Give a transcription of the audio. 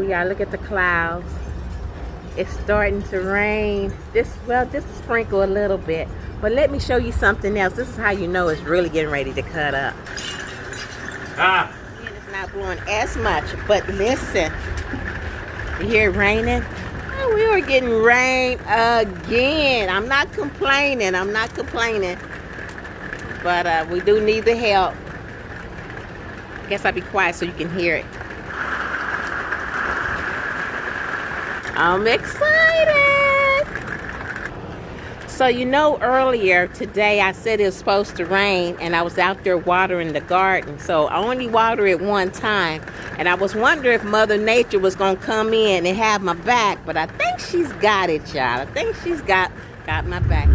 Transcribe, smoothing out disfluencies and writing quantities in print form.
y'all, look at the clouds. It's starting to rain. Just sprinkle a little bit. But let me show you something else. This is how you know it's really getting ready to cut up. And it's not blowing as much. But listen, you hear it raining? Oh, we are getting rain again. I'm not complaining. But we do need the help. I guess I'll be quiet so you can hear it. I'm excited. So you know, earlier today I said it was supposed to rain and I was out there watering the garden. So I only water it one time. And I was wondering if Mother Nature was going to come in and have my back. But I think she's got it, y'all. I think she's got my back.